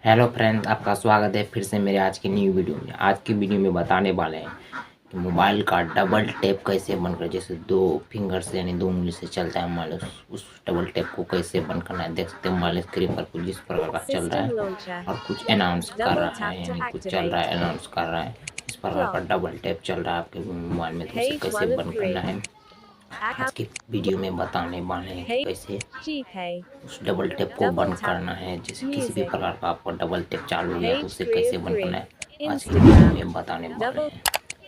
Hello friends, आपका स्वागत है फिर से मेरे आज की न्यू वीडियो में। आज की वीडियो में बताने वाले हैं कि मोबाइल का डबल टैप कैसे बंद करें। जैसे दो फिंगर से यानी दो उंगली से चलता है मोबाइल, उस डबल टैप को कैसे बंद करना है। देख सकते हैं मोबाइल स्क्रीन पर कुछ इस प्रकार का चल रहा है और कुछ अनाउंस कर रहा है, यानी कुछ चल रहा है अनाउंस कर रहा है। इस प्रकार का डबल टैप चल रहा है आपके मोबाइल में, तो उसे कैसे बंद करना है आज की वीडियो में बताने वाले हैं कि कैसे उस डबल टैप को बंद करना है। जैसे किसी भी प्रकार का आपका डबल टैप चालू हो गया तो उसे कैसे बंद करना है आज की वीडियो में बताने वाले हैं।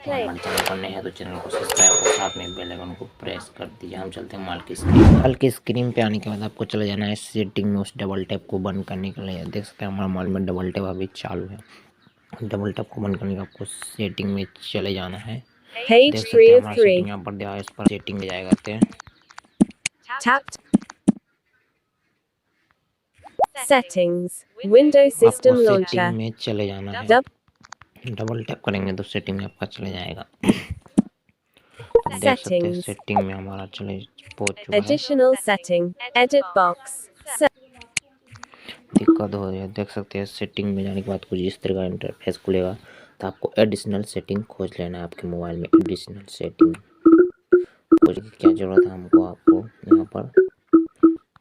तो हमारे चैनल पर नए हैं तो चैनल को सब्सक्राइब और साथ में बेल आइकन को प्रेस कर दीजिए। हम चलते हैं मोबाइल की स्क्रीन पे आने के बाद आपको चले जाना है सेटिंग में। उस डबल टैप को बंद करने के लिए देख सकते हैं हमारे मोबाइल में डबल टैप अभी चालू है। डबल टैप को बंद करने के आपको सेटिंग में चले जाना है। देख सकते हैं हमारा सेटिंग यहाँ पर दिया है, इस पर सेटिंग में जाएगा Settings, Window System आपको Launcher. सेटिंग में चले जाना है। डबल टैप करेंगे तो सेटिंग में आपका चले जाएगा। तो देख सकते हैं सेटिंग में हमारा चले पहुंच चुका है। Additional setting, edit box. दिक्कत हो रही है, देख सकते हैं सेटिंग में जाने के बाद कुछ इस तरह का इंटरफेस खुलेगा। तो आपको एडिशनल सेटिंग खोज लेना है आपके मोबाइल में। एडिशनल सेटिंग खोज की क्या जरूरत है हमको, आपको यहाँ पर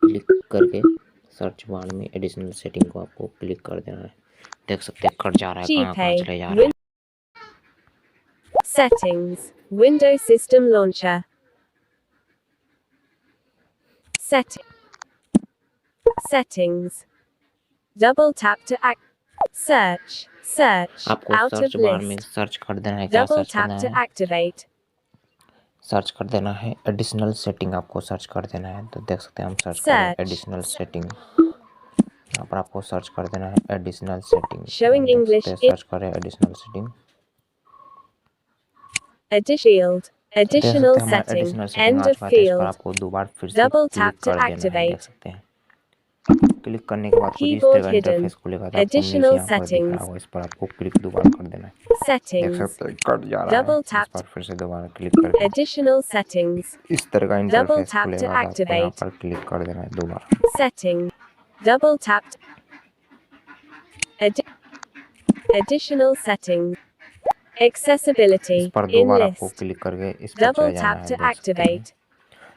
क्लिक करके सर्च बार में एडिशनल सेटिंग को आपको क्लिक कर देना है। देख सकते हैं कट जा रहा है, कहाँ चले जा रहा है। Settings, Window System Launcher. Settings. Double tap to act. Search. आपको Out सर्च of बार में list. सर्च कर देना है। क्या Double सर्च करना tap to है? activate. सर्च कर देना है एडिशनल सेटिंग, आपको सर्च कर देना है। तो देख सकते हैं हम सर्च कर रहे हैं एडिशनल सेटिंग। यहाँ पर आपको सर्च कर देना है additional setting. Showing English. Search करें additional setting. Additional setting. End of field. आपको दोबारा फिर से Double क्लिक tap to कर देना है। देख activate. सकते हैं क्लिक करने के बाद कुछ इस तरह का इंटरफेस खुलेगा। तो आपको नीचे यहाँ पर दिख रहा होगा, इस पर आपको क्लिक दोबारा कर देना है। देख सकते हैं कट जा रहा है, इस पर फिर से दोबारा क्लिक करके Additional settings. इस तरह का इंटरफेस tap to खुलेगा। तो आपको यहाँ activate. पर क्लिक कर देना है दोबारा। Setting. Double tapped. Additional settings. Accessibility. इस पर In दोबारा आपको list. क्लिक करके इस पर चले Double जाना tap है। to देख सकते हैं activate.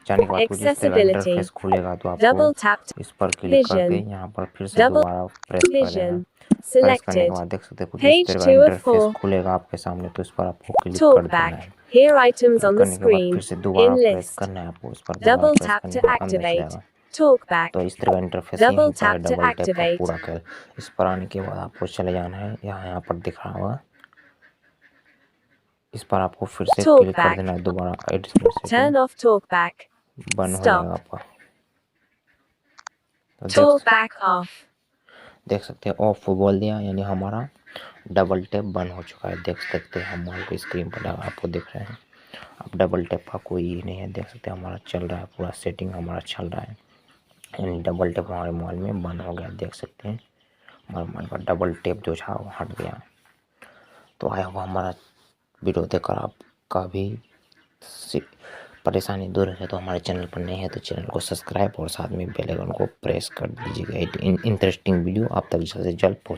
जाने के बाद कुछ इस तरह का इंटरफेस खुलेगा। तो Double आपको tap. इस पर क्लिक करके Vision. यहाँ पर फिर से Double दोबारा प्रेस कर देना है। vision. प्रेस करने के Selected. बाद देख सकते हैं कुछ इस Page तरह का 2 of इंटरफेस 4. खुलेगा आपके सामने। तो इस पर आपको क्लिक कर देना Talkback. है। Here items click on the करने के बाद फिर screen. से दोबारा In प्रेस list. करना है आपको। इस पर दोबारा Double प्रेस tap करने to के बाद अंदर activate. चलेगा। Talkback. तो इस तरह का इंटरफेस Double यहीं पर tap to डबल टैप का activate. पूरा कर। इस पर आने के बाद आपको चले जाना है, यहाँ पर दिख रहा होगा, इस पर आपको फिर से क्लिक कर देना है दोबारा। Additional setting Turn off talkback. बंद हो जाएगा आपका। तो Talkback off. देख सकते हैं ऑफ बोल दिया, यानी हमारा डबल टैप बंद हो चुका है। देख सकते हैं हमारे को स्क्रीन पर आपको दिख रहे हैं। अब डबल टैप का कोई नहीं है। देख सकते हैं हमारा चल रहा है, पूरा सेटिंग हमारा चल रहा है, यानी डबल टैप हमारे मोबाइल में बंद हो गया। देख सकते हैं हमारे मोबाइल का डबल टैप जो था वो हट गया। तो आया हुआ हमारा वीडियो देखकर आपका भी परेशानी दूर है। तो हमारे चैनल पर नए हैं तो चैनल को सब्सक्राइब और साथ में बेल आइकन को प्रेस कर दीजिएगा। इंटरेस्टिंग वीडियो आप तक जल्द से जल्द पहुँच